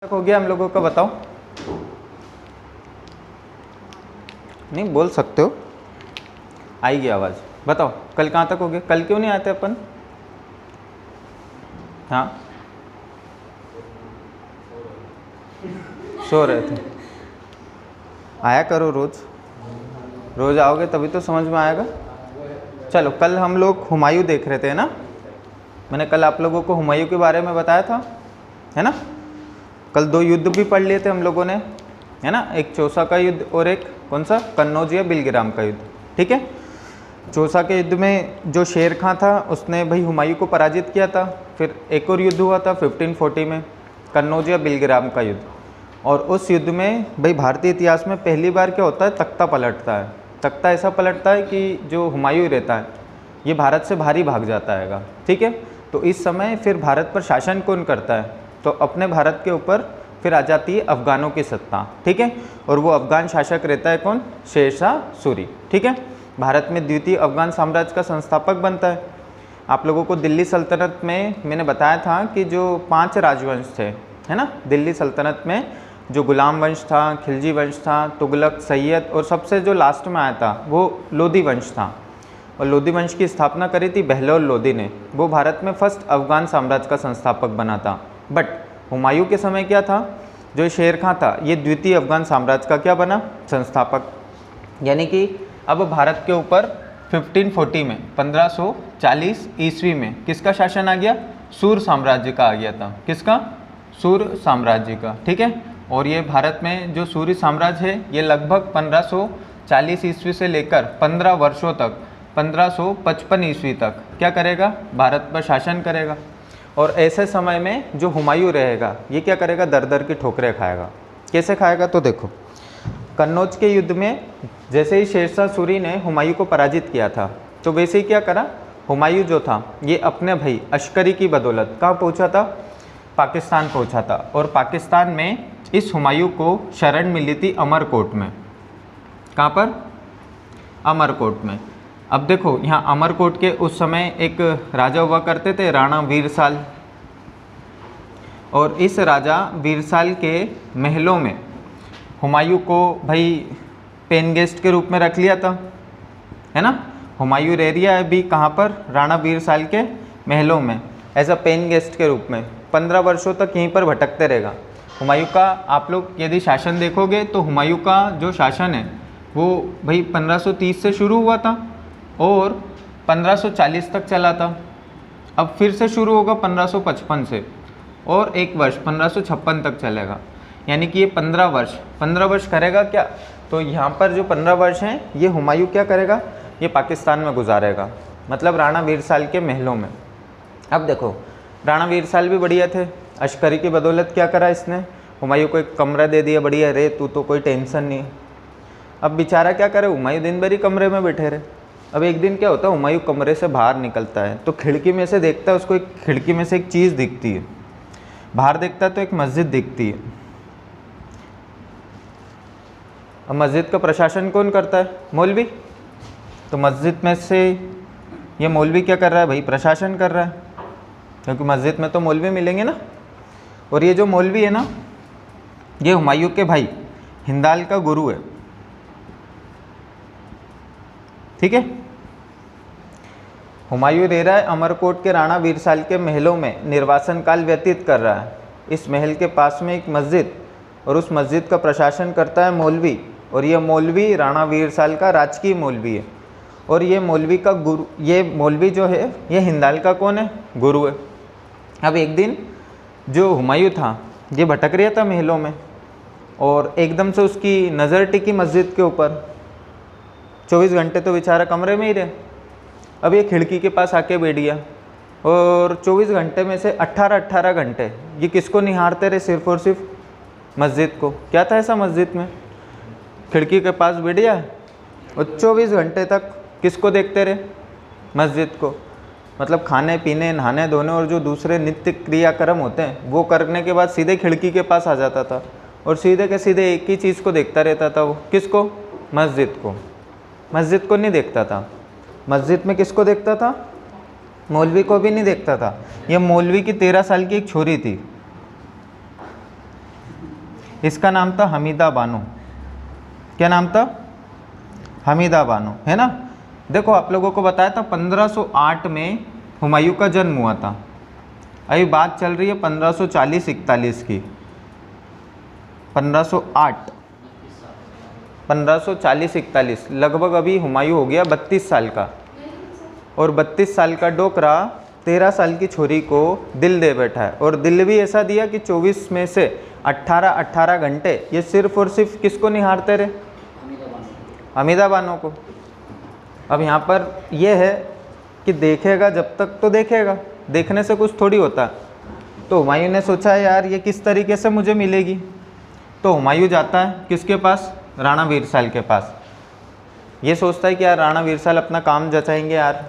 तक हो गया हम लोगों का, बताओ। नहीं बोल सकते हो, आएगी आवाज़। बताओ कल कहाँ तक हो गया? कल क्यों नहीं आते अपन? हाँ, सो रहे थे। आया करो रोज़, रोज़ आओगे तभी तो समझ में आएगा। चलो, कल हम लोग हुमायूं देख रहे थे ना। मैंने कल आप लोगों को हुमायूं के बारे में बताया था, है ना। कल दो युद्ध भी पढ़ लिए थे हम लोगों ने, है ना। एक चौसा का युद्ध और एक कौन सा, कन्नौज या बिलग्राम का युद्ध। ठीक है। चौसा के युद्ध में जो शेर खां था उसने भाई हुमायूं को पराजित किया था। फिर एक और युद्ध हुआ था 1540 में, कन्नौज या बिलग्राम का युद्ध। और उस युद्ध में भाई भारतीय इतिहास में पहली बार क्या होता है, तख्ता पलटता है। तख्ता ऐसा पलटता है कि जो हुमायूं रहता है ये भारत से भारी भाग जाता है। ठीक है। तो इस समय फिर भारत पर शासन कौन करता है, तो अपने भारत के ऊपर फिर आ जाती है अफ़गानों की सत्ता। ठीक है। और वो अफ़गान शासक रहता है कौन, शेरशाह सूरी। ठीक है। भारत में द्वितीय अफ़गान साम्राज्य का संस्थापक बनता है। आप लोगों को दिल्ली सल्तनत में मैंने बताया था कि जो 5 राजवंश थे, है ना। दिल्ली सल्तनत में जो गुलाम वंश था, खिलजी वंश था, तुगलक, सैयद और सबसे जो लास्ट में आया था वो लोधी वंश था। और लोधी वंश की स्थापना करी थी बहलोल लोधी ने। वो भारत में फर्स्ट अफ़गान साम्राज्य का संस्थापक बना था। बट हुमायूं के समय क्या था, जो शेर खां था ये द्वितीय अफ़गान साम्राज्य का क्या बना, संस्थापक। यानी कि अब भारत के ऊपर 1540 में 1540 ईस्वी में किसका शासन आ गया, सूर साम्राज्य का आ गया था। किसका, सूर साम्राज्य का। ठीक है। और ये भारत में जो सूर्य साम्राज्य है ये लगभग 1540 ईस्वी से लेकर 15 वर्षों तक 1555 ईस्वी तक क्या करेगा, भारत पर शासन करेगा। और ऐसे समय में जो हुमायूं रहेगा ये क्या करेगा, दर दर की ठोकरें खाएगा। कैसे खाएगा, तो देखो कन्नौज के युद्ध में जैसे ही शेरशाह सूरी ने हुमायूं को पराजित किया था, तो वैसे ही क्या करा, हुमायूं जो था ये अपने भाई अश्करी की बदौलत कहाँ पहुँचा था, पाकिस्तान पहुँचा था। और पाकिस्तान में इस हुमायूं को शरण मिली थी अमरकोट में। कहाँ पर, अमरकोट में। अब देखो यहाँ अमरकोट के उस समय एक राजा हुआ करते थे, राणा वीरसाल। और इस राजा वीरसाल के महलों में हुमायूं को भाई पेन गेस्ट के रूप में रख लिया था, है ना। हुमायूं रह रिया है अभी कहाँ पर, राणा वीरसाल के महलों में एज अ पेन गेस्ट के रूप में। 15 वर्षों तक यहीं पर भटकते रहेगा। हुमायूं का आप लोग यदि शासन देखोगे तो हुमायूं का जो शासन है वो भाई 1530 से शुरू हुआ था और 1540 तक चला था। अब फिर से शुरू होगा 1555 से और एक वर्ष 1556 तक चलेगा। यानी कि ये 15 वर्ष करेगा क्या, तो यहाँ पर जो 15 वर्ष हैं ये हुमायूं क्या करेगा, ये पाकिस्तान में गुजारेगा, मतलब राणा वीरसाल के महलों में। अब देखो राणा वीरसाल भी बढ़िया थे, अश्करी की बदौलत क्या करा इसने, हुमायूं को एक कमरा दे दिया, बढ़िया रे तू तो कोई टेंशन नहीं। अब बेचारा क्या करे, हुमायूं दिन भर ही कमरे में बैठे रहे। अब एक दिन क्या होता है, हुमायूं कमरे से बाहर निकलता है तो खिड़की में से देखता है, उसको एक खिड़की में से एक चीज़ दिखती है। बाहर देखता है तो एक मस्जिद दिखती है। अब मस्जिद का प्रशासन कौन करता है, मौलवी। तो मस्जिद में से ये मौलवी क्या कर रहा है भाई, प्रशासन कर रहा है, क्योंकि मस्जिद में तो मौलवी मिलेंगे ना। और ये जो मौलवी है ना, ये हुमायूं के भाई हिंदाल का गुरु है। ठीक है। हुमायूं रह रहा है अमरकोट के राणा वीरसाल के महलों में, निर्वासन काल व्यतीत कर रहा है। इस महल के पास में एक मस्जिद, और उस मस्जिद का प्रशासन करता है मौलवी। और ये मौलवी राणा वीरसाल का राजकीय मौलवी है। और ये मौलवी का गुरु, ये मौलवी जो है ये हिंदाल का कौन है, गुरु है। अब एक दिन जो हुमायूं था ये भटक रहा था महलों में, और एकदम से उसकी नज़र टिकी मस्जिद के ऊपर। 24 घंटे तो बेचारा कमरे में ही रहे। अब ये खिड़की के पास आके बैठ गया, और 24 घंटे में से 18 घंटे ये किसको निहारते रहे, सिर्फ और सिर्फ मस्जिद को। क्या था ऐसा मस्जिद में, खिड़की के पास बैठ गया और 24 घंटे तक किसको देखते रहे, मस्जिद को। मतलब खाने पीने, नहाने धोने और जो दूसरे नित्य क्रियाक्रम होते हैं वो करने के बाद सीधे खिड़की के पास आ जाता था, और सीधे के सीधे एक ही चीज़ को देखता रहता था वो, किसको, मस्जिद को। मस्जिद को नहीं देखता था, मस्जिद में किसको देखता था, मौलवी को भी नहीं देखता था। ये मौलवी की 13 साल की एक छोरी थी, इसका नाम था हमीदा बानो। क्या नाम था? हमीदा बानो, है ना। देखो आप लोगों को बताया था 1508 में हुमायूं का जन्म हुआ था। अभी बात चल रही है 1540-41 की। 1508, 1540-41, लगभग अभी हुमायूं हो गया 32 साल का, और 32 साल का डोकरा 13 साल की छोरी को दिल दे बैठा है। और दिल भी ऐसा दिया कि 24 में से 18 घंटे ये सिर्फ और सिर्फ किसको निहारते रहे? हमीदा बानो को। अब यहाँ पर यह है कि देखेगा जब तक तो देखेगा, देखने से कुछ थोड़ी होता। तो हुमायूं ने सोचा यार ये किस तरीके से मुझे मिलेगी। तो हुमायूं जाता है किसके पास? राणा वीरसाल के पास। ये सोचता है कि यार राणा वीरसाल अपना काम जचाएंगे यार,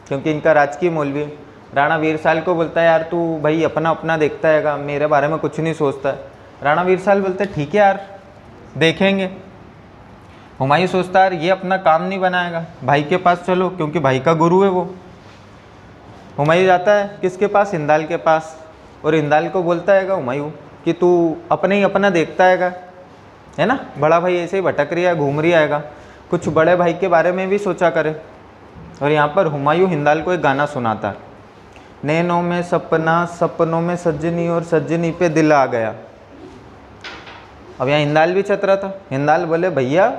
क्योंकि इनका राजकीय मौलवी। राणा वीरसाल को बोलता है यार तू भाई अपना अपना देखता हैगा, मेरे बारे में कुछ नहीं सोचता है। राणा वीरसाल बोलते ठीक है यार देखेंगे। हुमायूं सोचता है ये अपना काम नहीं बनाएगा, भाई के पास चलो, क्योंकि भाई का गुरु है वो। हुमायूं जाता है किसके पास? हिंदाल के पास। और हिंदाल को बोलता हैगा हुमायूं कि तू अपने ही अपना देखता हैगा, है ना, बड़ा भाई ऐसे ही भटक रही है, घूम रही आएगा, कुछ बड़े भाई के बारे में भी सोचा करे। और यहाँ पर हुमायूं हिंदाल को एक गाना सुनाता है, नैनों में सपना, सपनों में सजनी, और सजनी पे दिल आ गया। अब यहाँ हिंदाल भी चतरा था। हिंदाल बोले भैया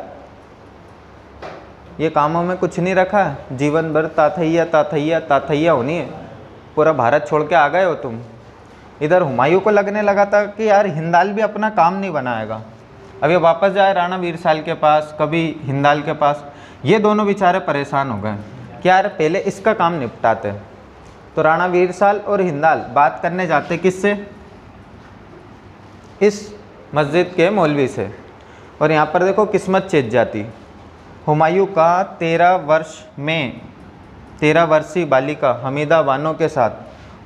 ये कामों में कुछ नहीं रखा है, जीवन भर ताथैया ताथैया ताथैया होनी है, पूरा भारत छोड़ के आ गए हो तुम। इधर हुमायूं को लगने लगा था कि यार हिंदाल भी अपना काम नहीं बनाएगा। अब ये वापस जाए राणा वीरसाल के पास, कभी हिंदाल के पास। ये दोनों बेचारे परेशान हो गए कि यार पहले इसका काम निपटाते। तो राणा वीरसाल और हिंदाल बात करने जाते किससे? इस मस्जिद के मौलवी से। और यहाँ पर देखो किस्मत चेत जाती। हुमायूं का 13 वर्षीय बालिका हमीदा बानो के साथ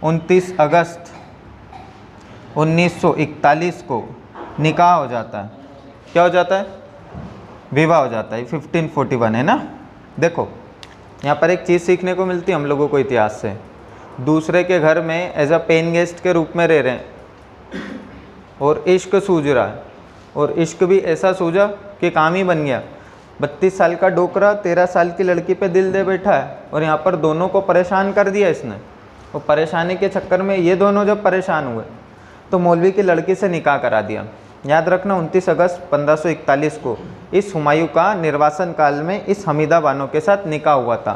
29 अगस्त 1941 को निकाह हो जाता है। क्या हो जाता है? विवाह हो जाता है। 1541 है ना। देखो यहाँ पर एक चीज़ सीखने को मिलती है हम लोगों को इतिहास से। दूसरे के घर में एज अ पेन गेस्ट के रूप में रह रहे हैं और इश्क सूझ रहा है, और इश्क भी ऐसा सूझा कि काम ही बन गया। 32 साल का डोकरा 13 साल की लड़की पे दिल दे बैठा है, और यहाँ पर दोनों को परेशान कर दिया इसने। और परेशानी के चक्कर में ये दोनों जब परेशान हुए तो मौलवी की लड़की से निकाह करा दिया। याद रखना 29 अगस्त 1541 को इस हुमायूं का निर्वासन काल में इस हमीदा बानो के साथ निकाह हुआ था।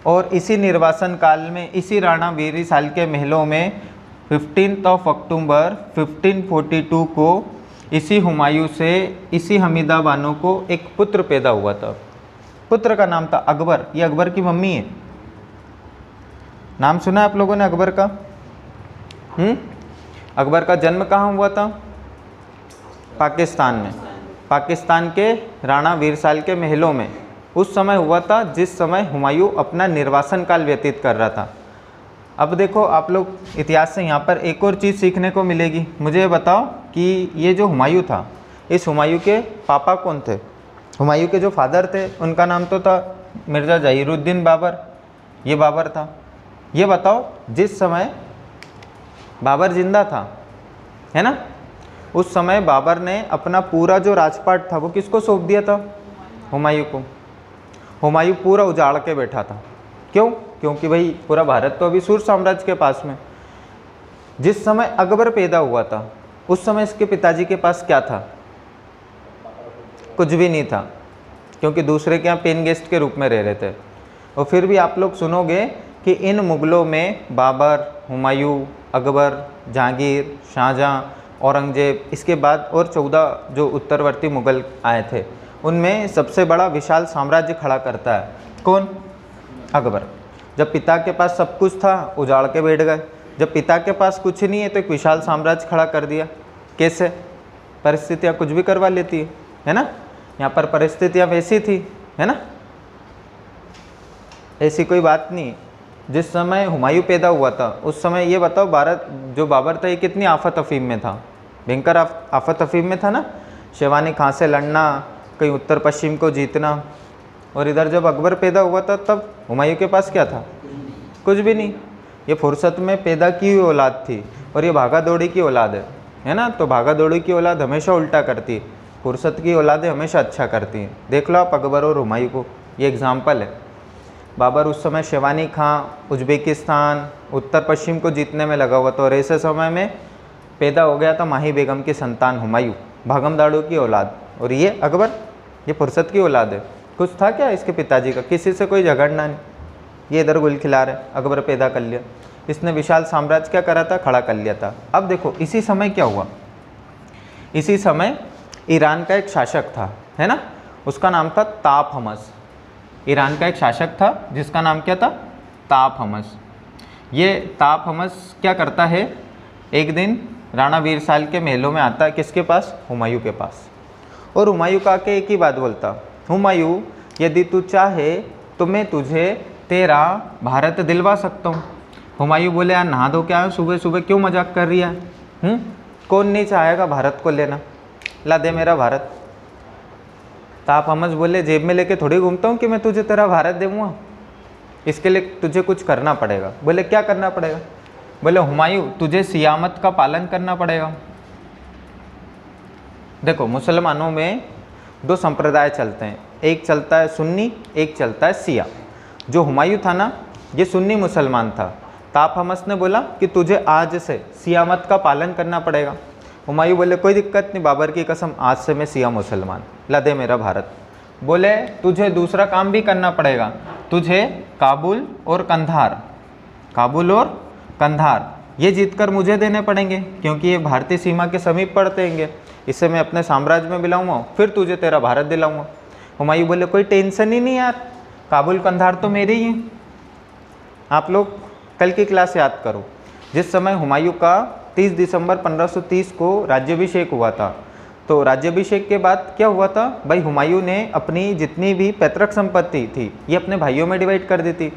और इसी निर्वासन काल में इसी राणा वीरसाल के महलों में 15 अक्टूबर 1542 को इसी हुमायूं से इसी हमीदा बानो को एक पुत्र पैदा हुआ था। पुत्र का नाम था अकबर। ये अकबर की मम्मी है। नाम सुना है आप लोगों ने अकबर का? अकबर का जन्म कहाँ हुआ था? पाकिस्तान में। पाकिस्तान के राणा वीरसाल के महलों में उस समय हुआ था जिस समय हुमायूं अपना निर्वासन काल व्यतीत कर रहा था। अब देखो आप लोग इतिहास से यहाँ पर एक और चीज़ सीखने को मिलेगी। मुझे ये बताओ कि ये जो हुमायूं था, इस हुमायूं के पापा कौन थे? हुमायूं के जो फादर थे उनका नाम तो था मिर्ज़ा जहीरुद्दीन बाबर। ये बाबर था। ये बताओ जिस समय बाबर जिंदा था, है ना, उस समय बाबर ने अपना पूरा जो राजपाट था वो किसको सौंप दिया था? हुमायूं को। हुमायूं पूरा उजाड़ के बैठा था। क्यों? क्योंकि भाई पूरा भारत तो अभी सूर साम्राज्य के पास में। जिस समय अकबर पैदा हुआ था उस समय इसके पिताजी के पास क्या था? कुछ भी नहीं था, क्योंकि दूसरे के यहाँ पेन गेस्ट के रूप में रह रहे थे। और फिर भी आप लोग सुनोगे कि इन मुग़लों में बाबर, हुमायूं, अकबर, जहांगीर, शाहजहाँ, औरंगजेब, इसके बाद और 14 जो उत्तरवर्ती मुग़ल आए थे, उनमें सबसे बड़ा विशाल साम्राज्य खड़ा करता है कौन? अकबर। जब पिता के पास सब कुछ था उजाड़ के बैठ गए। जब पिता के पास कुछ नहीं है तो एक विशाल साम्राज्य खड़ा कर दिया। कैसे? परिस्थितियाँ कुछ भी करवा लेती है ना। यहाँ पर परिस्थितियाँ वैसी थी, है ना, ऐसी कोई बात नहीं। जिस समय हुमायूं पैदा हुआ था उस समय ये बताओ भारत जो बाबर था ये कितनी आफत अफीम में था? भयंकर आफत अफीम में था ना। शेवानी खां से लड़ना, कहीं उत्तर पश्चिम को जीतना। और इधर जब अकबर पैदा हुआ था तब हुमायूं के पास क्या था? कुछ भी नहीं। ये फुर्सत में पैदा की हुई औलाद थी और ये भागा दौड़ी की औलाद है ना। तो भागा दौड़ी की औलाद हमेशा उल्टा करती है, फुर्सत की औलादें हमेशा अच्छा करती हैं। देख लो आप अकबर और हुमायूं को, ये एग्जाम्पल है। बाबर उस समय शिवानी खां, उज्बेकिस्तान, उत्तर पश्चिम को जीतने में लगा हुआ था, और ऐसे समय में पैदा हो गया था माही बेगम की संतान हुमायूं, भागम दाड़ू की औलाद। और ये अकबर, ये फुर्सत की औलाद है। कुछ था क्या इसके पिताजी का? किसी से कोई झगड़ना नहीं, ये इधर गुल खिला रहे, अकबर पैदा कर लिया। इसने विशाल साम्राज्य क्या करा था? खड़ा कर लिया था। अब देखो इसी समय क्या हुआ, इसी समय ईरान का एक शासक था, है ना, उसका नाम था तापहमस। ईरान का एक शासक था जिसका नाम क्या था? तापहमस। ये तापहमस क्या करता है, एक दिन राणा वीरसाल के महलों में आता है, किसके पास? हुमायूं के पास। और हुमायूं का के एक ही बात बोलता, हुमायूं यदि तू चाहे तो मैं तुझे तेरा भारत दिलवा सकता हूँ। हुमायूं बोले यार नहा धो क्या सुबह सुबह क्यों मजाक कर रही है? कौन नहीं चाहेगा भारत को लेना, ला दे मेरा भारत। तापहमस बोले जेब में लेके थोड़ी घूमता हूँ कि मैं तुझे तेरा भारत दूंगा, इसके लिए तुझे कुछ करना पड़ेगा। बोले क्या करना पड़ेगा? बोले हुमायूं तुझे सियामत का पालन करना पड़ेगा। देखो मुसलमानों में दो संप्रदाय चलते हैं, एक चलता है सुन्नी, एक चलता है शिया। जो हुमायूं था ना, ये सुन्नी मुसलमान था। तापहमस ने बोला कि तुझे आज से सियामत का पालन करना पड़ेगा। हुमायूं बोले कोई दिक्कत नहीं, बाबर की कसम आज से मैं शिया मुसलमान, ला दे मेरा भारत। बोले तुझे दूसरा काम भी करना पड़ेगा, तुझे काबुल और कंधार, काबुल और कंधार ये जीतकर मुझे देने पड़ेंगे, क्योंकि ये भारतीय सीमा के समीप पड़ते हैं, इसे मैं अपने साम्राज्य में मिलाऊंगा, फिर तुझे तेरा भारत दिलाऊंगा। हुमायूं बोले कोई टेंशन ही नहीं यार, काबुल कंधार तो मेरे ही हैं। आप लोग कल की क्लास याद करो, जिस समय हुमायूं का 30 दिसंबर 1530 को राज्याभिषेक हुआ था, तो राज्याभिषेक के बाद क्या हुआ था भाई, हुमायूं ने अपनी जितनी भी पैतृक संपत्ति थी ये अपने भाइयों में डिवाइड कर दी थी,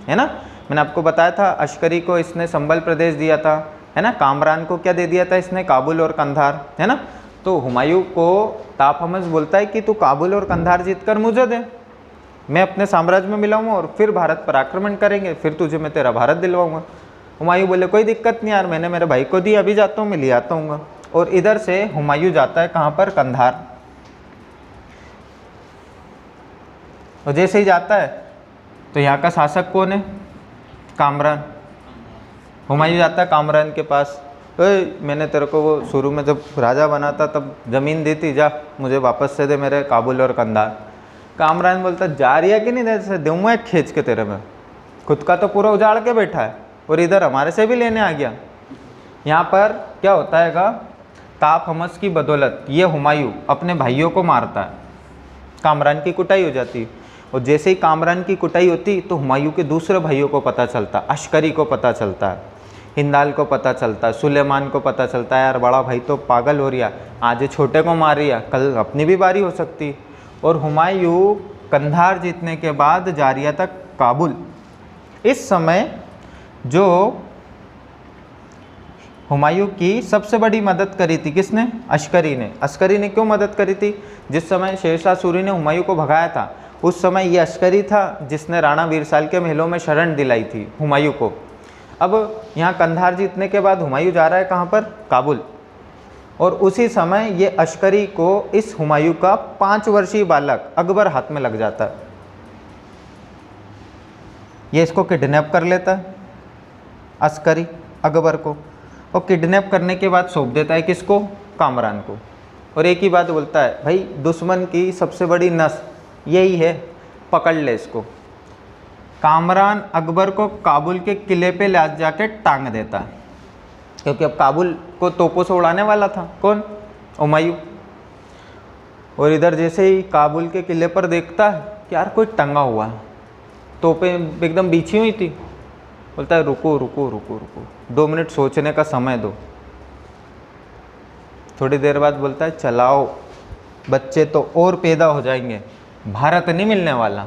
है ना। मैंने आपको बताया था अश्करी को इसने संबल प्रदेश दिया था, है ना। कामरान को क्या दे दिया था इसने? काबुल और कंधार, है ना। तो हुमायूं को तापहमस बोलता है कि तू काबुल और कंधार जीतकर मुझे दे, मैं अपने साम्राज्य में मिलाऊंगा और फिर भारत पर आक्रमण करेंगे, फिर तुझे मैं तेरा भारत दिलवाऊंगा। हुमायूं बोले कोई दिक्कत नहीं यार, मैंने मेरे भाई को दी, अभी जाता हूँ मैं ले आता हूँ। और इधर से हुमायूं जाता है कहाँ पर? कंधार। और जैसे ही जाता है तो यहाँ का शासक कौन है? कामरान। हुमायूं जाता है कामरान के पास, मैंने तेरे को वो शुरू में जब राजा बना था तब ज़मीन दी थी, जा मुझे वापस से दे मेरे काबुल और कंधार। कामरान बोलता जा रही है कि नहीं, दे दूँगा एक खींच के तेरे में, खुद का तो पूरा उजाड़ के बैठा है और इधर हमारे से भी लेने आ गया। यहाँ पर क्या होता है तापहमस की बदौलत ये हुमायूं अपने भाइयों को मारता है, कामरान की कुटाई हो जाती। और जैसे ही कामरान की कुटाई होती तो हुमायूं के दूसरे भाइयों को पता चलता, अश्करी को पता चलता है, हिंदाल को पता चलता है, सुलेमान को पता चलता है यार बड़ा भाई तो पागल हो रहा, आज छोटे को मार रहा, कल अपनी भी बारी हो सकती। और हुमायूं कंधार जीतने के बाद जा रहा था काबुल। इस समय जो हुमायूं की सबसे बड़ी मदद करी थी किसने? अश्करी ने। अश्करी ने क्यों मदद करी थी? जिस समय शेरशाह सूरी ने हुमायूं को भगाया था उस समय ये अश्करी था जिसने राणा वीरसाल के महलों में शरण दिलाई थी हुमायूं को। अब यहाँ कंधार जीतने के बाद हुमायूं जा रहा है कहाँ पर? काबुल। और उसी समय ये अश्करी को इस हुमायूं का 5 वर्षीय बालक अकबर हाथ में लग जाता है। ये इसको किडनैप कर लेता है अश्करी अकबर को, और किडनैप करने के बाद सौंप देता है किसको? कामरान को। और एक ही बात बोलता है भाई दुश्मन की सबसे बड़ी नस यही है, पकड़ ले इसको। कामरान अकबर को काबुल के किले पे ले जाके टांग देता है, क्योंकि अब काबुल को तोपों से उड़ाने वाला था कौन? हुमायूं। और इधर जैसे ही काबुल के किले पर देखता है कि यार कोई टंगा हुआ है, तोपें एकदम बिछी हुई थी, बोलता है रुको रुको रुको रुको, 2 मिनट सोचने का समय दो। थोड़ी देर बाद बोलता है चलाओ, बच्चे तो और पैदा हो जाएंगे, भारत नहीं मिलने वाला।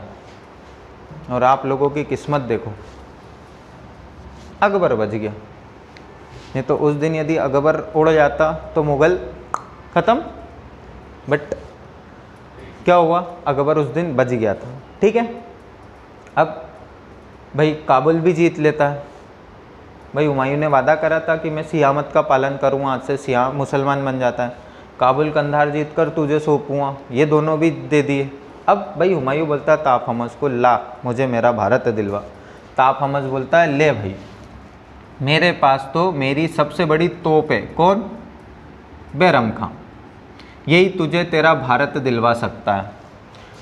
और आप लोगों की किस्मत देखो, अकबर बच गया। नहीं तो उस दिन यदि अकबर उड़ जाता तो मुगल ख़त्म। बट क्या हुआ? अकबर उस दिन बच गया था। ठीक है, अब भाई काबुल भी जीत लेता है, भाई हुमायूं ने वादा करा था कि मैं सियामत का पालन करूँगा, आज से सियाम मुसलमान बन जाता है। काबुल कंधार जीत कर तुझे सौंपूँगा, ये दोनों भी दे दिए। अब भाई हुमायूं बोलता है ताप हमस को, ला मुझे मेरा भारत दिलवा। ताप हमस बोलता है ले भाई, मेरे पास तो मेरी सबसे बड़ी तोप है, कौन? बैरम खां, यही तुझे तेरा भारत दिलवा सकता है।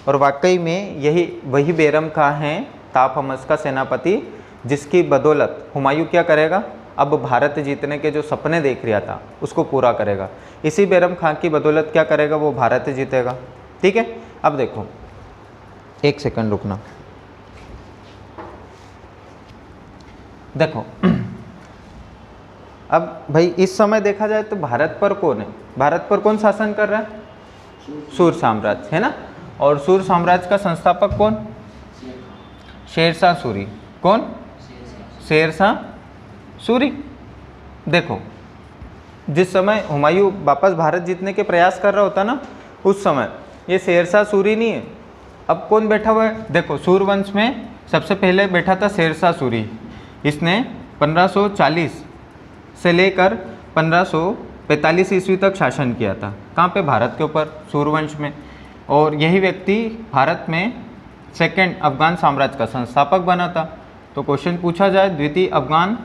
और वाकई में यही वही बैरम खां हैं, ताप हमस का सेनापति, जिसकी बदौलत हुमायूं क्या करेगा, अब भारत जीतने के जो सपने देख रहा था उसको पूरा करेगा। इसी बैरम खां की बदौलत क्या करेगा, वो भारत जीतेगा। ठीक है, अब देखो, एक सेकंड रुकना। देखो अब भाई इस समय देखा जाए तो भारत पर कौन है, भारत पर कौन शासन कर रहा है? सूर साम्राज्य, है ना। और सूर साम्राज्य का संस्थापक कौन? शेरशाह सूरी। कौन? शेरशाह सूरी। देखो जिस समय हुमायूं वापस भारत जीतने के प्रयास कर रहा होता ना, उस समय ये शेरशाह सूरी नहीं है। अब कौन बैठा हुआ है? देखो सूरवंश में सबसे पहले बैठा था शेरशाह सूरी। इसने 1540 से लेकर 1545 ईस्वी तक शासन किया था। कहाँ पे? भारत के ऊपर, सूरवंश में। और यही व्यक्ति भारत में सेकंड अफगान साम्राज्य का संस्थापक बना था। तो क्वेश्चन पूछा जाए द्वितीय अफगान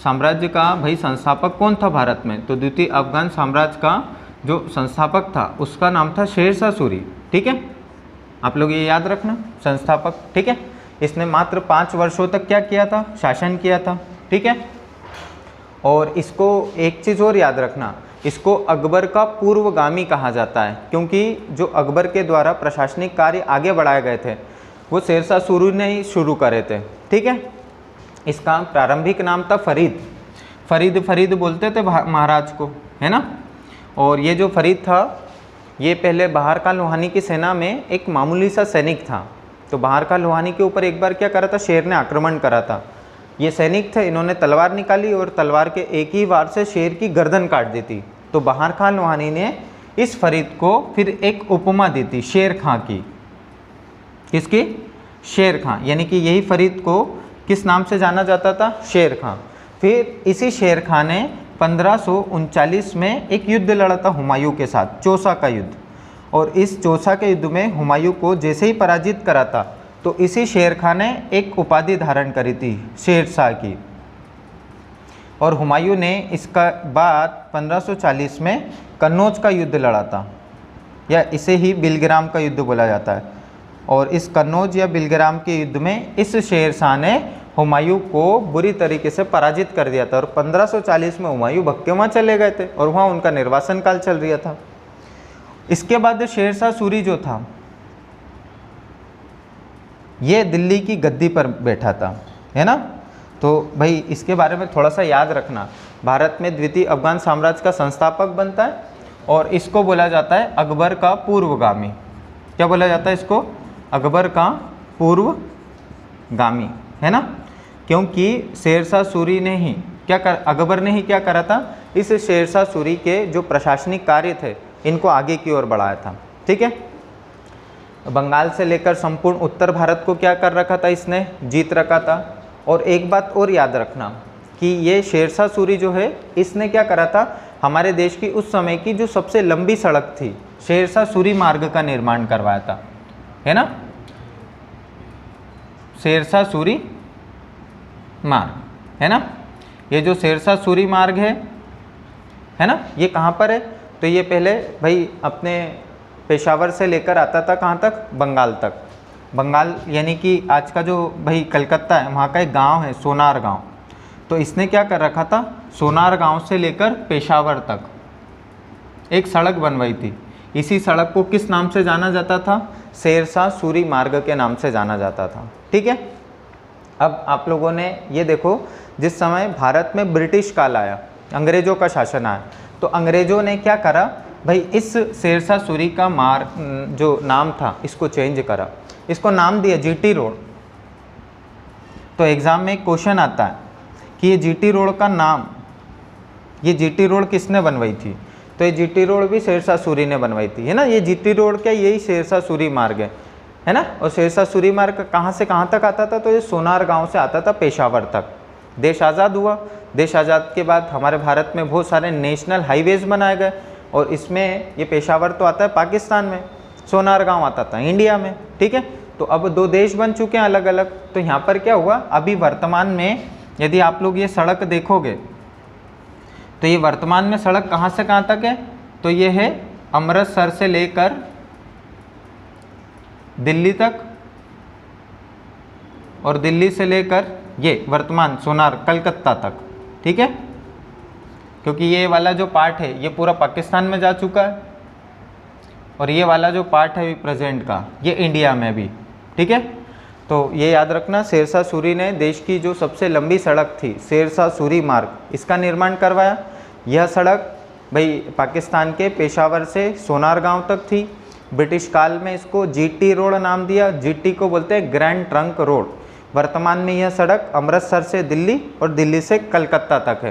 साम्राज्य का भाई संस्थापक कौन था भारत में, तो द्वितीय अफगान साम्राज्य का जो संस्थापक था उसका नाम था शेरशाह सूरी। ठीक है, आप लोग ये याद रखना, संस्थापक। ठीक है, इसने मात्र 5 वर्षों तक क्या किया था? शासन किया था। ठीक है, और इसको एक चीज़ और याद रखना, इसको अकबर का पूर्वगामी कहा जाता है, क्योंकि जो अकबर के द्वारा प्रशासनिक कार्य आगे बढ़ाए गए थे वो शेरशाह सूरी ने ही शुरू करे थे। ठीक है, इसका प्रारंभिक नाम था फरीद। फरीद बोलते थे महाराज को, है ना। और ये जो फरीद था ये पहले बहार खान लोहानी की सेना में एक मामूली सा सैनिक था। तो बहार खान लोहानी के ऊपर एक बार क्या करा था, शेर ने आक्रमण करा था। ये सैनिक थे, इन्होंने तलवार निकाली और तलवार के एक ही वार से शेर की गर्दन काट दी थी। तो बहार खान लोहानी ने इस फरीद को फिर एक उपमा दी थी शेर खां की। किसकी? शेर खां, यानी कि यही फरीद को किस नाम से जाना जाता था? शेर खां। फिर इसी शेर खां ने 1539 में एक युद्ध लड़ा था हुमायूं के साथ, चौसा का युद्ध। और इस चौसा के युद्ध में हुमायूं को जैसे ही पराजित करा था तो इसी शेर खां ने एक उपाधि धारण करी थी, शेरशाह की। और हुमायूं ने इसका बाद 1540 में कन्नौज का युद्ध लड़ा था, या इसे ही बिलग्राम का युद्ध बोला जाता है। और इस कन्नौज या बिलग्राम के युद्ध में इस शेरशाह ने हुमायूं को बुरी तरीके से पराजित कर दिया था। और 1540 में हुमायूं भक्के वहाँ चले गए थे और वहाँ उनका निर्वासन काल चल रहा था। इसके बाद शेरशाह सूरी जो था ये दिल्ली की गद्दी पर बैठा था, है ना। तो भाई इसके बारे में थोड़ा सा याद रखना, भारत में द्वितीय अफगान साम्राज्य का संस्थापक बनता है और इसको बोला जाता है अकबर का पूर्वगामी। क्या बोला जाता है इसको? अकबर का पूर्वगामी, है ना। क्योंकि शेरशाह सूरी ने ही अकबर ने ही क्या करा था, इस शेरशाह सूरी के जो प्रशासनिक कार्य थे इनको आगे की ओर बढ़ाया था। ठीक है, बंगाल से लेकर संपूर्ण उत्तर भारत को क्या कर रखा था, इसने जीत रखा था। और एक बात और याद रखना कि ये शेरशाह सूरी जो है इसने क्या करा था, हमारे देश की उस समय की जो सबसे लंबी सड़क थी शेरशाह सूरी मार्ग का निर्माण करवाया था, है ना। शेरशाह सूरी मार्ग, है ना। ये जो शेरशाह सूरी मार्ग है ना, ये कहाँ पर है? तो ये पहले भाई अपने पेशावर से लेकर आता था कहाँ तक? बंगाल तक। बंगाल यानी कि आज का जो भाई कलकत्ता है वहाँ का एक गांव है सोनार गांव। तो इसने क्या कर रखा था, सोनार गांव से लेकर पेशावर तक एक सड़क बनवाई थी। इसी सड़क को किस नाम से जाना जाता था? शेरशाह सूरी मार्ग के नाम से जाना जाता था। ठीक है, अब आप लोगों ने ये देखो, जिस समय भारत में ब्रिटिश काल आया, अंग्रेज़ों का शासन आया, तो अंग्रेज़ों ने क्या करा भाई, इस शेरशाह सूरी का जो नाम था इसको चेंज करा, इसको नाम दिया जीटी रोड। तो एग्ज़ाम में एक क्वेश्चन आता है कि ये जीटी रोड का नाम, ये जीटी रोड किसने बनवाई थी? तो ये जीटी रोड भी शेरशाह सूरी ने बनवाई थी, है ना। ये जीटी रोड क्या, यही शेरशाह सूरी मार्ग है ना। और शेरशाह सूरी मार्ग कहाँ से कहाँ तक आता था? तो ये सोनार गांव से आता था पेशावर तक। देश आज़ाद हुआ। देश आज़ाद के बाद हमारे भारत में बहुत सारे नेशनल हाईवेज़ बनाए गए और इसमें ये पेशावर तो आता है पाकिस्तान में, सोनारगांव आता था इंडिया में, ठीक है। तो अब दो देश बन चुके हैं अलग अलग। तो यहाँ पर क्या हुआ, अभी वर्तमान में यदि आप लोग ये सड़क देखोगे तो ये वर्तमान में सड़क कहाँ से कहाँ तक है, तो ये है अमृतसर से लेकर दिल्ली तक और दिल्ली से लेकर ये वर्तमान सोनार कलकत्ता तक, ठीक है। क्योंकि ये वाला जो पार्ट है ये पूरा पाकिस्तान में जा चुका है और ये वाला जो पार्ट है प्रेजेंट का ये इंडिया में भी, ठीक है। तो ये याद रखना, शेरशाह सूरी ने देश की जो सबसे लंबी सड़क थी शेरशाह सूरी मार्ग, इसका निर्माण करवाया। यह सड़क भाई पाकिस्तान के पेशावर से सोनारगांव तक थी। ब्रिटिश काल में इसको जीटी रोड नाम दिया। जीटी को बोलते हैं ग्रैंड ट्रंक रोड। वर्तमान में यह सड़क अमृतसर से दिल्ली और दिल्ली से कलकत्ता तक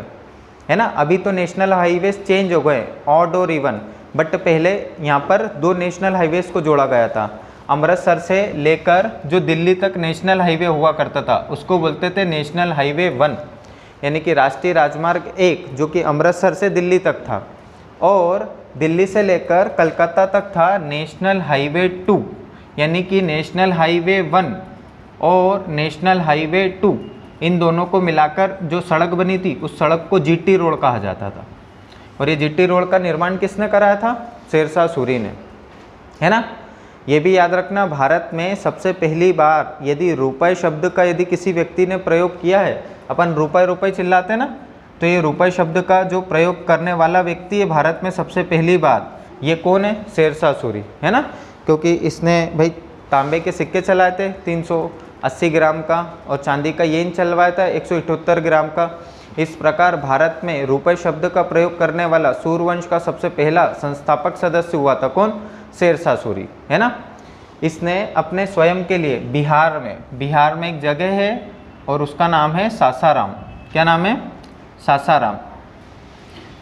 है ना। अभी तो नेशनल हाईवेज चेंज हो गए, ऑड और इवन, बट पहले यहाँ पर दो नेशनल हाईवेज को जोड़ा गया था। अमृतसर से लेकर जो दिल्ली तक नेशनल हाईवे हुआ करता था उसको बोलते थे नेशनल हाईवे 1, यानी कि राष्ट्रीय राजमार्ग 1, जो कि अमृतसर से दिल्ली तक था, और दिल्ली से लेकर कलकत्ता तक था नेशनल हाईवे 2, यानी कि नेशनल हाईवे 1 और नेशनल हाईवे 2, इन दोनों को मिलाकर जो सड़क बनी थी उस सड़क को जीटी रोड कहा जाता था। और ये जीटी रोड का निर्माण किसने कराया था, शेरशाह सूरी ने, है ना। ये भी याद रखना, भारत में सबसे पहली बार यदि रुपए शब्द का यदि किसी व्यक्ति ने प्रयोग किया है, अपन रुपए रुपए चिल्लाते हैं ना, तो ये रुपए शब्द का जो प्रयोग करने वाला व्यक्ति है भारत में सबसे पहली बार, ये कौन है, शेरशाह सूरी, है ना। क्योंकि इसने भाई तांबे के सिक्के चलाए थे 380 ग्राम का और चांदी का येन चलवाया था 178 ग्राम का। इस प्रकार भारत में रुपए शब्द का प्रयोग करने वाला सूर्यवंश का सबसे पहला संस्थापक सदस्य हुआ था कौन, शेरशाह सूरी, है ना। इसने अपने स्वयं के लिए बिहार में एक जगह है और उसका नाम है सासाराम। क्या नाम है, सासाराम।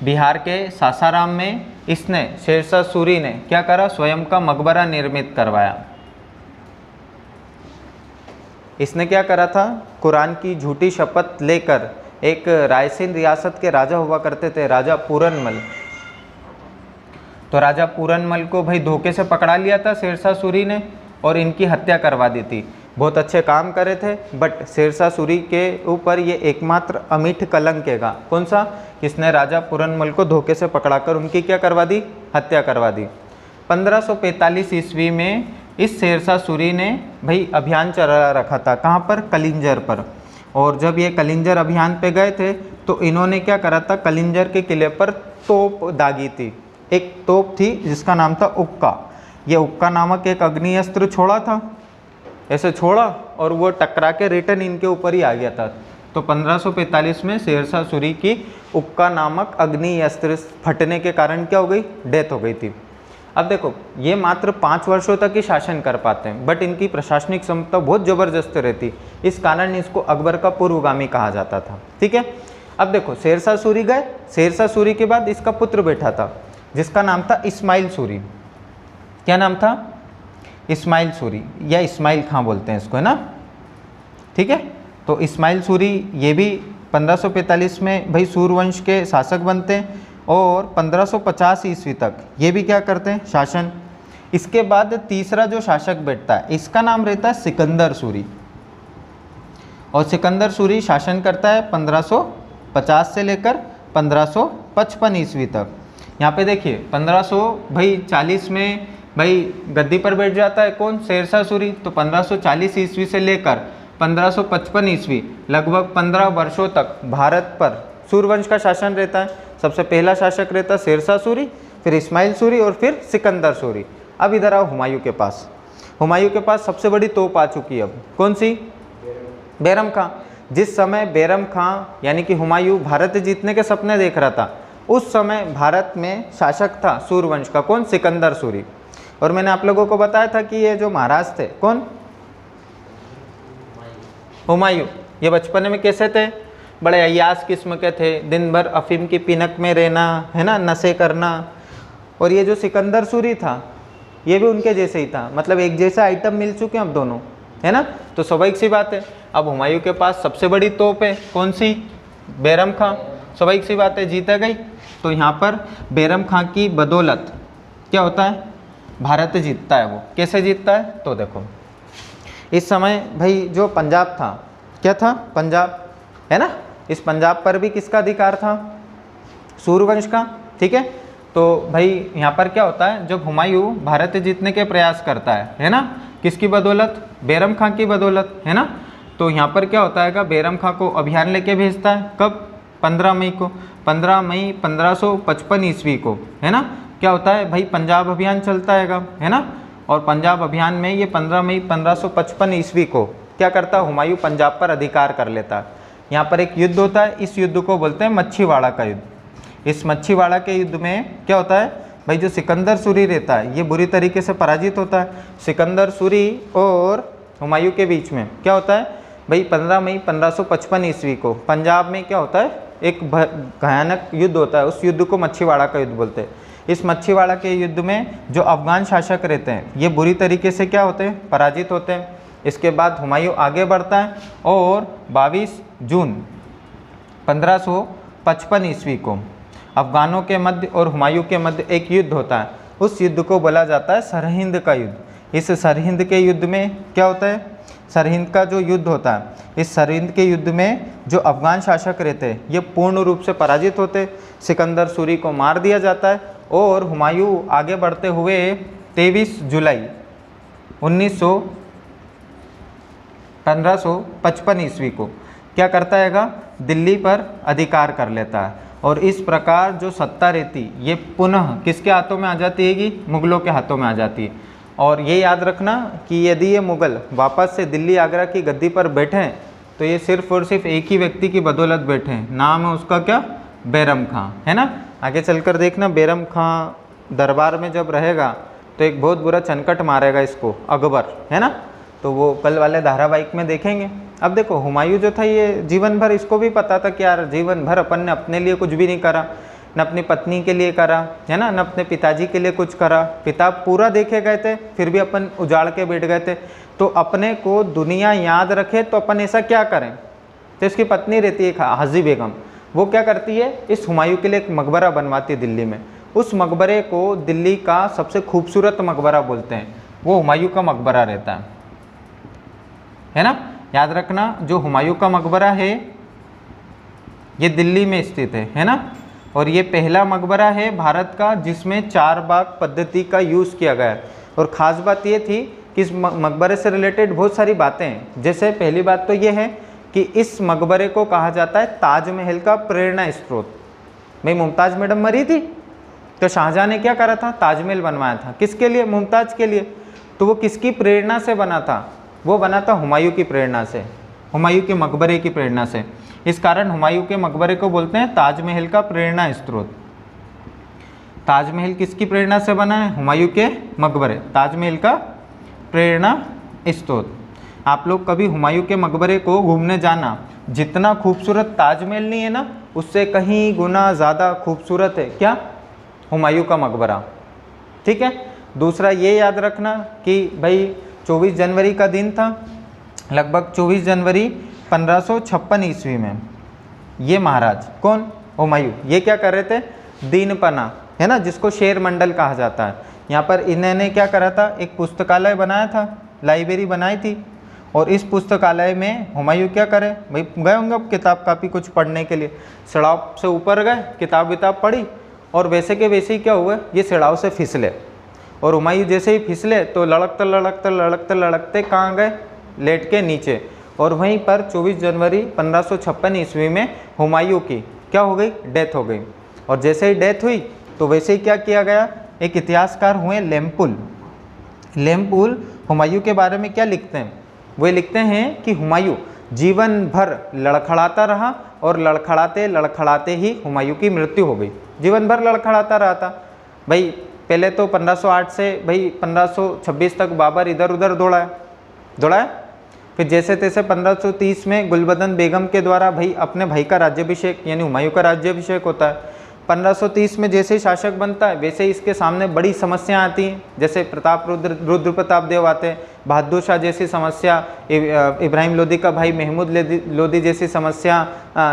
बिहार के सासाराम में इसने शेरशाह सूरी ने क्या करा, स्वयं का मकबरा निर्मित करवाया। इसने क्या करा था, कुरान की झूठी शपथ लेकर, एक रायसेन रियासत के राजा हुआ करते थे राजा पूरनमल, तो राजा पूरनमल को भाई धोखे से पकड़ा लिया था शेरशाह सूरी ने और इनकी हत्या करवा दी थी। बहुत अच्छे काम करे थे, बट शेरशाह सूरी के ऊपर ये एकमात्र अमिट कलंक है। कौन सा, किसने राजा पूरनमल को धोखे से पकड़ाकर उनकी क्या करवा दी, हत्या करवा दी। 1545 ईस्वी में इस शेरशाह सूरी ने भाई अभियान चला रखा था, कहाँ पर, कलिंजर पर। और जब ये कलिंजर अभियान पे गए थे तो इन्होंने क्या करा था, कलिंजर के किले पर तोप दागी थी। एक तोप थी जिसका नाम था उक्का। ये उक्का नामक एक अग्नि अस्त्र छोड़ा था, ऐसे छोड़ा और वो टकरा के रिटर्न इनके ऊपर ही आ गया था। तो 1545 में शेरशाह सूरी की उक्का नामक अग्नि अस्त्र फटने के कारण क्या हो गई, डेथ हो गई थी। अब देखो, ये मात्र 5 वर्षों तक ही शासन कर पाते हैं, बट इनकी प्रशासनिक क्षमता बहुत ज़बरदस्त रहती, इस कारण इसको अकबर का पूर्वगामी कहा जाता था, ठीक है। अब देखो, शेरशाह सूरी गए, शेरशाह सूरी के बाद इसका पुत्र बैठा था जिसका नाम था इस्माइल सूरी। क्या नाम था, इस्माइल सूरी, या इस्माइल खां बोलते हैं इसको, है ना, ठीक है। तो इस्माइल सूरी ये भी 1545 में भाई सूर्यवंश के शासक बनते हैं और 1550 ईस्वी तक ये भी क्या करते हैं, शासन। इसके बाद तीसरा जो शासक बैठता है इसका नाम रहता है सिकंदर सूरी, और सिकंदर सूरी शासन करता है 1550 से लेकर 1555 ईस्वी तक। यहाँ पे देखिए 1540 में भाई गद्दी पर बैठ जाता है कौन, शेरशाह सूरी। तो 1540 ईस्वी से लेकर 1555 ईस्वी लगभग 15 वर्षों तक भारत पर सूर्यवंश का शासन रहता है। सबसे पहला शासक रहता है शेरशाह सूरी, फिर इस्माइल सूरी और फिर सिकंदर सूरी। अब इधर आओ हुमायूं के पास। हुमायूं के पास सबसे बड़ी तोप आ चुकी है अब, कौन सी, बैरम खां। जिस समय बैरम खां यानी कि हुमायूं भारत जीतने के सपने देख रहा था, उस समय भारत में शासक था सूर्यवंश का कौन, सिकंदर सूरी। और मैंने आप लोगों को बताया था कि ये जो महाराज थे कौन, हुमायूं, ये बचपन में कैसे थे, बड़े अय्यास किस्म के थे, दिन भर अफीम की पिनक में रहना, है ना, नशे करना। और ये जो सिकंदर सूरी था ये भी उनके जैसे ही था, मतलब एक जैसा आइटम मिल चुके हैं अब दोनों, है ना। तो स्वाभाविक सी बात है, अब हुमायूं के पास सबसे बड़ी तोप है, कौन सी? बैरम खां। स्वाभाविक सी बात है, जीता गई। तो यहाँ पर बैरम खां की बदौलत क्या होता है? भारत जीतता है। वो कैसे जीतता है? तो देखो, इस समय भाई जो पंजाब था, क्या था? पंजाब, है ना? इस पंजाब पर भी किसका अधिकार था? सूर्यवंश का। ठीक है, तो भाई यहाँ पर क्या होता है, जब हुमायूं भारत जीतने के प्रयास करता है ना, किसकी बदौलत? बैरम खां की बदौलत, है ना? तो यहाँ पर क्या होता है, बैरम खां को अभियान लेके भेजता है। कब? 15 मई को। 15 मई 1555 ईस्वी को, है ना? क्या होता है भाई, पंजाब अभियान चलता है ना? और पंजाब अभियान में ये 15 मई 1555 ईस्वी को क्या करता है, हुमायूं पंजाब पर अधिकार कर लेता है। यहाँ पर एक युद्ध होता है, इस युद्ध को बोलते हैं मच्छीवाड़ा का युद्ध। इस मच्छीवाड़ा के युद्ध में क्या होता है भाई, जो सिकंदर सूरी रहता है ये बुरी तरीके से पराजित होता है। सिकंदर सूरी और हुमायूं के बीच में क्या होता है भाई, 15 मई 1555 ईस्वी को पंजाब में क्या होता है, एक भयानक युद्ध होता है। उस युद्ध को मच्छीवाड़ा का युद्ध बोलते हैं। इस मच्छीवाड़ा के युद्ध में जो अफगान शासक रहते हैं ये बुरी तरीके से क्या होते हैं, पराजित होते हैं। इसके बाद हुमायूं आगे बढ़ता है और 22 जून 1555 ईस्वी को अफगानों के मध्य और हुमायूं के मध्य एक युद्ध होता है। उस युद्ध को बोला जाता है सरहिंद का युद्ध। इस सरहिंद के युद्ध में क्या होता है, सरहिंद का जो युद्ध होता है, इस सरहिंद के युद्ध में जो अफगान शासक रहते हैं ये पूर्ण रूप से पराजित होते। सिकंदर सूरी को मार दिया जाता है और हुमायूं आगे बढ़ते हुए 23 जुलाई 1555 ईस्वी को क्या करता है, दिल्ली पर अधिकार कर लेता है। और इस प्रकार जो सत्ता रहती ये पुनः किसके हाथों में आ जाती है कि मुगलों के हाथों में आ जाती है। और ये याद रखना कि यदि ये मुगल वापस से दिल्ली आगरा की गद्दी पर बैठे हैं तो ये सिर्फ और सिर्फ एक ही व्यक्ति की बदौलत बैठे हैं, नाम है उसका क्या, बैरम खां, है ना। आगे चलकर देखना, बैरम खां दरबार में जब रहेगा तो एक बहुत बुरा चनकट मारेगा इसको अकबर, है ना। तो वो कल वाले धारावाहिक में देखेंगे। अब देखो हुमायूं जो था ये जीवन भर इसको भी पता था कि यार जीवन भर अपन ने अपने लिए कुछ भी नहीं करा, न अपनी पत्नी के लिए करा, है ना, न अपने पिताजी के लिए कुछ करा। पिता पूरा देखे गए थे फिर भी अपन उजाड़ के बैठ गए थे। तो अपने को दुनिया याद रखे तो अपन ऐसा क्या करें। तो इसकी पत्नी रहती है हाजी बेगम, वो क्या करती है, इस हुमायूं के लिए एक मकबरा बनवाती है दिल्ली में। उस मकबरे को दिल्ली का सबसे खूबसूरत मकबरा बोलते हैं, वो हुमायूं का मकबरा रहता है ना। याद रखना जो हुमायूं का मकबरा है ये दिल्ली में स्थित है ना। और ये पहला मकबरा है भारत का जिसमें 4 बाग पद्धति का यूज़ किया गया है। और ख़ास बात ये थी कि इस मकबरे से रिलेटेड बहुत सारी बातें हैं। जैसे पहली बात तो ये है कि इस मकबरे को कहा जाता है ताजमहल का प्रेरणा स्रोत। भाई मुमताज़ मैडम मरी थी तो शाहजहाँ ने क्या करा था, ताजमहल बनवाया था। किसके लिए, मुमताज़ के लिए। तो वो किसकी प्रेरणा से बना था, वो बना था हुमायूं की प्रेरणा से, हुमायूं के मकबरे की प्रेरणा से। इस कारण हुमायूं के मकबरे को बोलते हैं ताजमहल का प्रेरणा स्रोत। ताजमहल किसकी प्रेरणा से बना है, हुमायूं के मकबरे, ताजमहल का प्रेरणा स्रोत। आप लोग कभी हुमायूं के मकबरे को घूमने जाना, जितना खूबसूरत ताजमहल नहीं है ना उससे कहीं गुना ज़्यादा खूबसूरत है क्या, हुमायूं का मकबरा। ठीक है। दूसरा ये याद रखना कि भाई 24 जनवरी का दिन था, लगभग 24 जनवरी 1556 ईस्वी में ये महाराज कौन, हुमायूं, ये क्या कर रहे थे, दीनपना, है ना, जिसको शेर मंडल कहा जाता है। यहाँ पर इन्होंने क्या करा था, एक पुस्तकालय बनाया था, लाइब्रेरी बनाई थी। और इस पुस्तकालय में हुमायूं क्या करे, भाई गए होंगे किताब कापी कुछ पढ़ने के लिए, सड़ाव से ऊपर गए, किताब विताब पढ़ी और वैसे के वैसे ही क्या हुआ, ये सड़ाव से फिसले। और हुमायूं जैसे ही फिसले तो लड़कते लड़कते लड़कते लड़कते कहाँ गए, लेट के नीचे। और वहीं पर 24 जनवरी 1556 ईस्वी में हुमायूं की क्या हो गई, डेथ हो गई। और जैसे ही डेथ हुई तो वैसे ही क्या किया गया, एक इतिहासकार हुए लेम्पुल। लेम्पुल हुमायूं के बारे में क्या लिखते हैं, वो लिखते हैं कि हुमायूं जीवन भर लड़खड़ाता रहा और लड़खड़ाते लड़खड़ाते ही हुमायूं की मृत्यु हो गई। जीवन भर लड़खड़ाता रहा था भाई। पहले तो 1508 से भाई 1526 तक बाबर इधर उधर दौड़ाया। फिर जैसे तैसे 1530 में गुलबदन बेगम के द्वारा भाई अपने भाई का राज्याभिषेक यानी हुमायूं का राज्याभिषेक होता है। 1530 में जैसे ही शासक बनता है वैसे ही इसके सामने बड़ी समस्या आती हैं, जैसे प्रताप रुद्र प्रताप देव आते हैं, बहादुर शाह जैसी समस्या, इब्राहिम लोदी का भाई महमूद लोदी जैसी समस्या,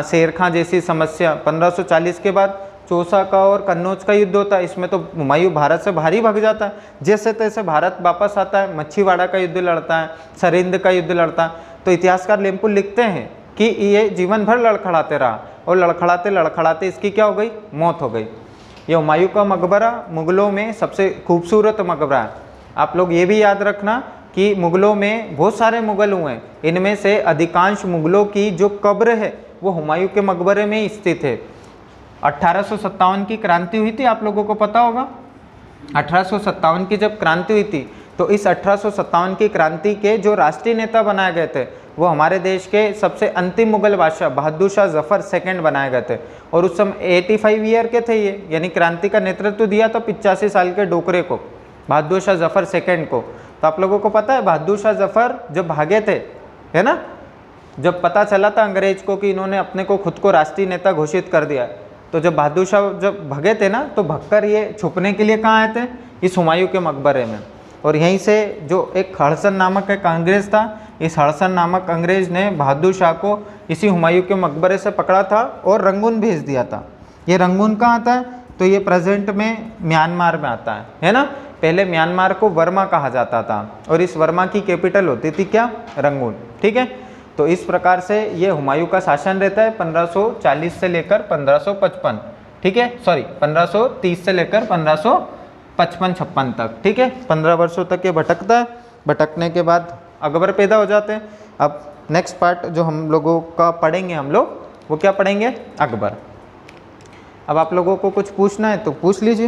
शेर खां जैसी समस्या। 1540 के बाद चौसा का और कन्नौज का युद्ध होता है, इसमें तो हुमायूं भारत से बाहर ही भाग जाता है, जैसे तैसे भारत वापस आता है, मच्छीवाड़ा का युद्ध लड़ता है, सरिंद का युद्ध लड़ता है। तो इतिहासकार लेम्पुल लिखते हैं कि ये जीवन भर लड़खड़ाते रहा और लड़खड़ाते लड़खड़ाते इसकी क्या हो गई, मौत हो गई। ये हुमायूं का मकबरा मुग़लों में सबसे खूबसूरत मकबरा है। आप लोग ये भी याद रखना कि मुग़लों में बहुत सारे मुग़ल हुए हैं, इनमें से अधिकांश मुग़लों की जो कब्र है वो हुमायूं के मकबरे में ही स्थित है। 1857 की क्रांति हुई थी, आप लोगों को पता होगा। 1857 की जब क्रांति हुई थी तो इस 1857 की क्रांति के जो राष्ट्रीय नेता बनाए गए थे वो हमारे देश के सबसे अंतिम मुगल बादशाह बहादुर शाह जफ़र सेकंड बनाए गए थे। और उस समय 85 ईयर के थे ये, यानी क्रांति का नेतृत्व दिया तो 85 साल के डोकरे को, बहादुर शाह जफ़र सेकंड को। तो आप लोगों को पता है बहादुर शाह जफ़र जब भागे थे, है ना, जब पता चला था अंग्रेज को कि इन्होंने अपने को खुद को राष्ट्रीय नेता घोषित कर दिया, तो जब बहादुर शाह जब भगे थे ना तो भगकर ये छुपने के लिए कहाँ आए थे, इस हुमायूं के मकबरे में। और यहीं से जो एक हड़सन नामक एक अंग्रेज़ था, इस हड़सन नामक अंग्रेज़ ने बहादुर शाह को इसी हुमायूं के मकबरे से पकड़ा था और रंगून भेज दिया था। ये रंगून कहाँ आता है, तो ये प्रेजेंट में म्यांमार में आता है ना। पहले म्यांमार को वर्मा कहा जाता था और इस वर्मा की कैपिटल होती थी क्या, रंगून, ठीक है। तो इस प्रकार से ये हुमायूं का शासन रहता है 1540 से लेकर 1555, ठीक है, सॉरी 1530 से लेकर 1555-56 तक, ठीक है। 15 वर्षों तक ये भटकता है। भटकने के बाद अकबर पैदा हो जाते हैं। अब नेक्स्ट पार्ट जो हम लोगों का पढ़ेंगे हम लोग, वो क्या पढ़ेंगे, अकबर। अब आप लोगों को कुछ पूछना है तो पूछ लीजिए।